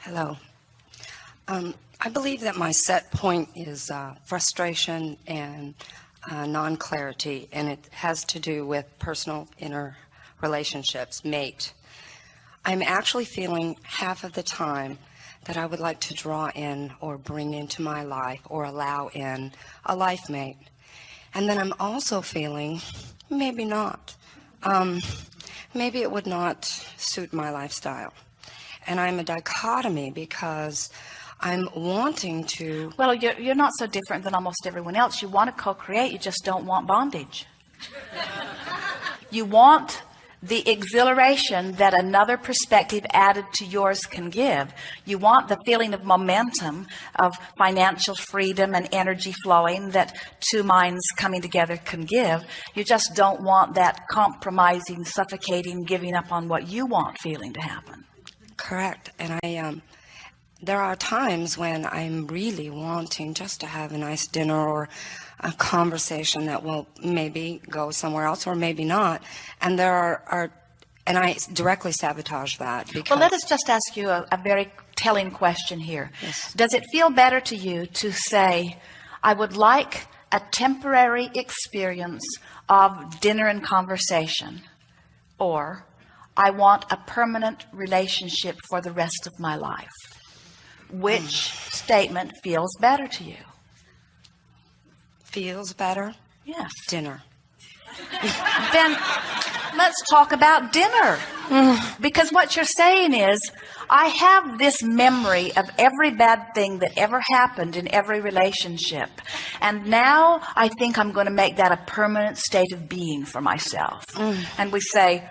Hello. I believe that my set point is frustration and non-clarity, and it has to do with personal inner relationships, mate. I'm actually feeling half of the time that I would like to draw in or bring into my life or allow in a life mate. And then I'm also feeling, maybe not. Maybe it would not suit my lifestyle. And I'm a dichotomy because I'm wanting to... Well, you're not so different than almost everyone else. You want to co-create, you just don't want bondage. You want the exhilaration that another perspective added to yours can give. You want the feeling of momentum, of financial freedom and energy flowing that two minds coming together can give. You just don't want that compromising, suffocating, giving up on what you want feeling to happen. Correct. And there are times when I'm really wanting just to have a nice dinner or a conversation that will maybe go somewhere else or maybe not. And and I directly sabotage that. Because well, let us just ask you a very telling question here. Yes. Does it feel better to you to say, I would like a temporary experience of dinner and conversation, or I want a permanent relationship for the rest of my life? Which statement feels better to you? Feels better? Yes. Dinner. Then let's talk about dinner. Because what you're saying is, I have this memory of every bad thing that ever happened in every relationship. And now I think I'm going to make that a permanent state of being for myself. And we say,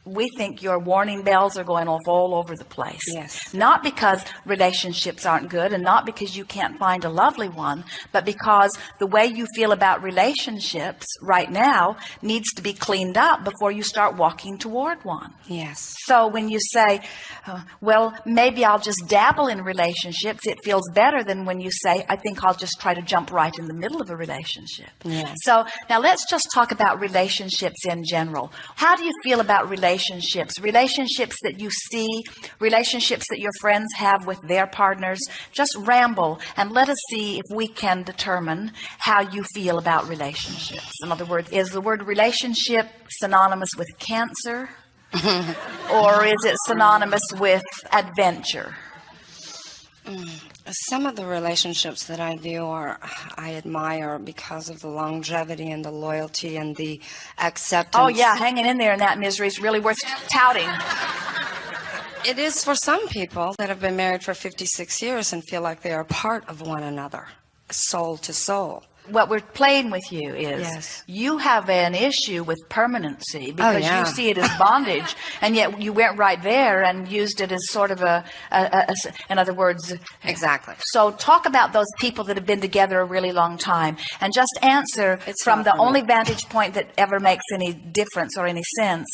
we think your warning bells are going off all over the place. Yes. Not because relationships aren't good and not because you can't find a lovely one, but because the way you feel about relationships right now needs to be cleaned up before you start walking toward one. Yes. So when you say, well, maybe I'll just dabble in relationships, it feels better than when you say, I think I'll just try to jump right in the middle of a relationship. Yes. So now let's just talk about relationships in general. How do you feel about relationships that you see, relationships that your friends have with their partners? Just ramble and let us see if we can determine how you feel about relationships. In other words, is the word relationship synonymous with cancer? Or is it synonymous with adventure? Some of the relationships that I I admire because of the longevity and the loyalty and the acceptance. Oh yeah, hanging in there in that misery is really worth touting. It is for some people that have been married for 56 years and feel like they are part of one another, soul to soul. What we're playing with you is, yes, you have an issue with permanency because you see it as bondage, and yet you went right there and used it as sort of in other words. Exactly. So talk about those people that have been together a really long time and just answer from the only vantage point that ever makes any difference or any sense,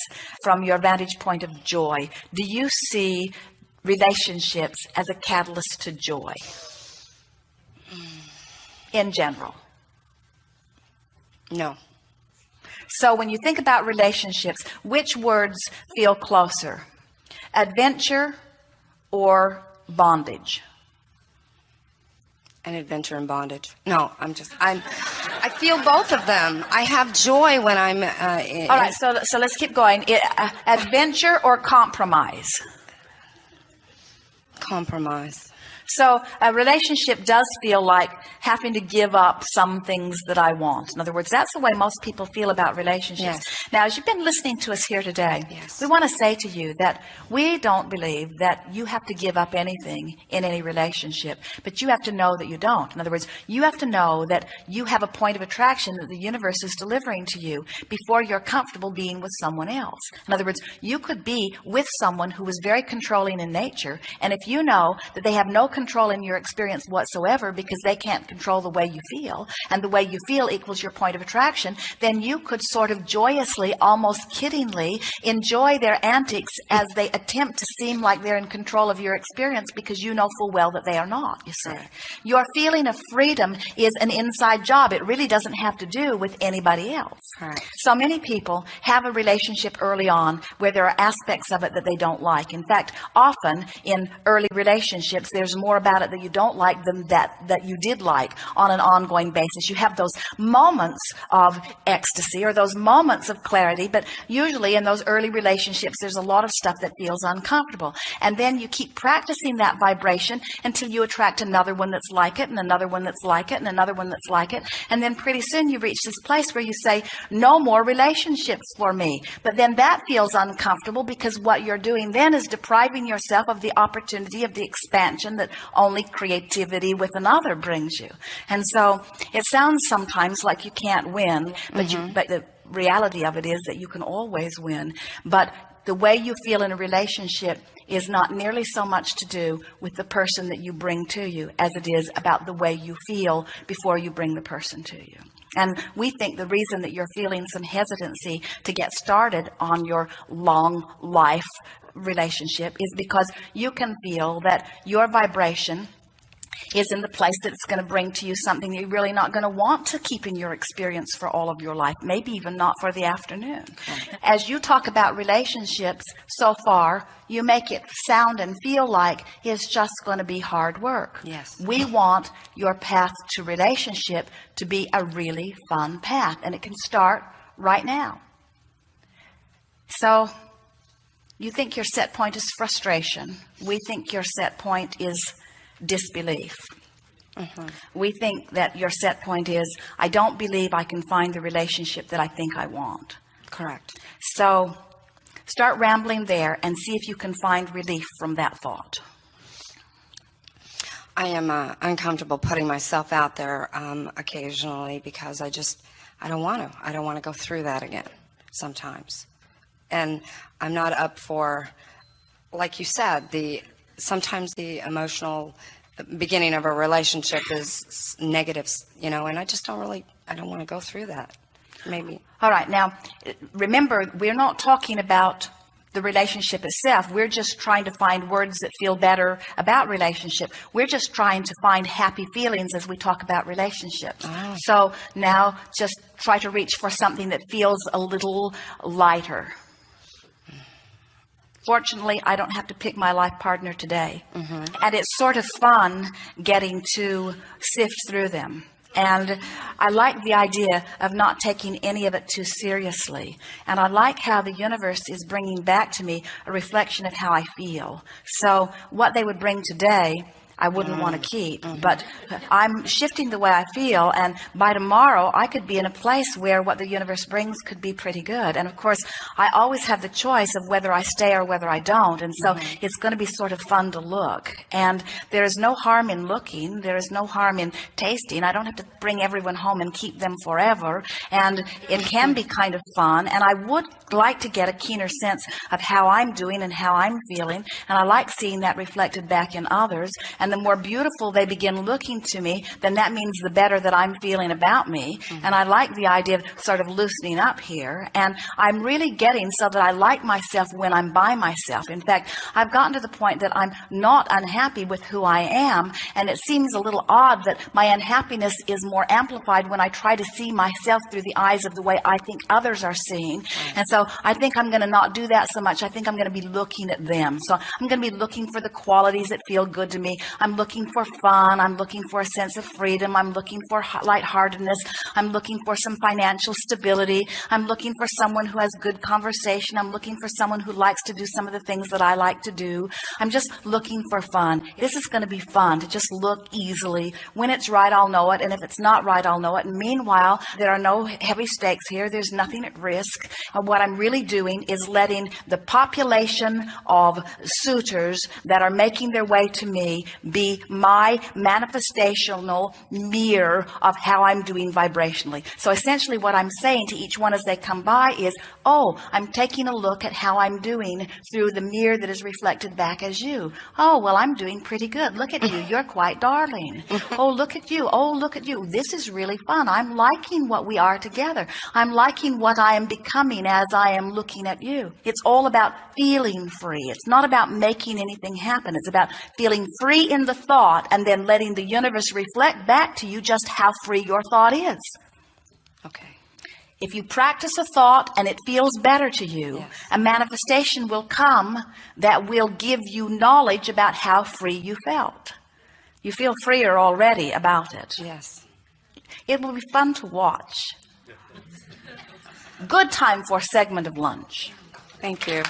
from your vantage point of joy. Do you see relationships as a catalyst to joy in general? No. So when you think about relationships, which words feel closer? Adventure or bondage? An adventure and bondage. No, I feel both of them. I have joy when I'm all right, so let's keep going. Adventure or compromise? Compromise. So a relationship does feel like having to give up some things that I want. In other words, that's the way most people feel about relationships. Yes. Now, as you've been listening to us here today, yes, we want to say to you that we don't believe that you have to give up anything in any relationship, but you have to know that you don't. In other words, you have to know that you have a point of attraction that the universe is delivering to you before you're comfortable being with someone else. In other words, you could be with someone who is very controlling in nature, and if you know that they have no control in your experience whatsoever because they can't control the way you feel, and the way you feel equals your point of attraction, then you could sort of joyously, almost kiddingly, enjoy their antics as they attempt to seem like they're in control of your experience, because you know full well that they are not, you see. Your feeling of freedom is an inside job. It really doesn't have to do with anybody else. Right. So many people have a relationship early on where there are aspects of it that they don't like. In fact, often in early relationships, there's more about it that you don't like than that you did like on an ongoing basis. You have those moments of ecstasy or those moments of clarity, but usually in those early relationships, there's a lot of stuff that feels uncomfortable. And then you keep practicing that vibration until you attract another one that's like it, and another one that's like it, and another one that's like it. And then pretty soon you reach this place where you say, no more relationships for me. But then that feels uncomfortable, because what you're doing then is depriving yourself of the opportunity of the expansion that only creativity with another brings you. And so it sounds sometimes like you can't win, but but the reality of it is that you can always win. But the way you feel in a relationship is not nearly so much to do with the person that you bring to you as it is about the way you feel before you bring the person to you. And we think the reason that you're feeling some hesitancy to get started on your long life relationship is because you can feel that your vibration is in the place that it's going to bring to you something that you're really not going to want to keep in your experience for all of your life, maybe even not for the afternoon. As you talk about relationships so far, you make it sound and feel like it's just going to be hard work. Yes. We want your path to relationship to be a really fun path, and it can start right now. So you think your set point is frustration. We think your set point is disbelief. We think that your set point is, I don't believe I can find the relationship that I think I want. Correct. So start rambling there and see if you can find relief from that thought. I am uncomfortable putting myself out there occasionally, because I don't want to go through that again sometimes. And I'm not up for, like you said, sometimes the emotional beginning of a relationship is negative, and I don't want to go through that. Maybe. All right. Now, remember, we're not talking about the relationship itself. We're just trying to find words that feel better about relationship. We're just trying to find happy feelings as we talk about relationships. Oh. So now just try to reach for something that feels a little lighter. Fortunately, I don't have to pick my life partner today. And it's sort of fun getting to sift through them. And I like the idea of not taking any of it too seriously. And I like how the universe is bringing back to me a reflection of how I feel. So what they would bring today, I wouldn't want to keep, but I'm shifting the way I feel, and by tomorrow I could be in a place where what the universe brings could be pretty good. And of course, I always have the choice of whether I stay or whether I don't, and so it's going to be sort of fun to look. And there is no harm in looking, there is no harm in tasting. I don't have to bring everyone home and keep them forever, and it can be kind of fun. And I would like to get a keener sense of how I'm doing and how I'm feeling, and I like seeing that reflected back in others. And the more beautiful they begin looking to me, then that means the better that I'm feeling about me. And I like the idea of sort of loosening up here. And I'm really getting so that I like myself when I'm by myself. In fact, I've gotten to the point that I'm not unhappy with who I am. And it seems a little odd that my unhappiness is more amplified when I try to see myself through the eyes of the way I think others are seeing. And so I think I'm going to not do that so much. I think I'm going to be looking at them. So I'm going to be looking for the qualities that feel good to me. I'm looking for fun. I'm looking for a sense of freedom. I'm looking for lightheartedness. I'm looking for some financial stability. I'm looking for someone who has good conversation. I'm looking for someone who likes to do some of the things that I like to do. I'm just looking for fun. This is going to be fun to just look easily. When it's right, I'll know it. And if it's not right, I'll know it. And meanwhile, there are no heavy stakes here. There's nothing at risk. What I'm really doing is letting the population of suitors that are making their way to me be my manifestational mirror of how I'm doing vibrationally. So essentially what I'm saying to each one as they come by is, oh, I'm taking a look at how I'm doing through the mirror that is reflected back as you. Oh, well, I'm doing pretty good. Look at you. You're quite darling. Oh, look at you. Oh, look at you. This is really fun. I'm liking what we are together. I'm liking what I am becoming as I am looking at you. It's all about feeling free. It's not about making anything happen. It's about feeling free in the thought and then letting the universe reflect back to you just how free your thought is. Okay. If you practice a thought and it feels better to you, Yes. a manifestation will come that will give you knowledge about how free you felt. You feel freer already about it. Yes. It will be fun to watch. Good time for a segment of lunch. Thank you.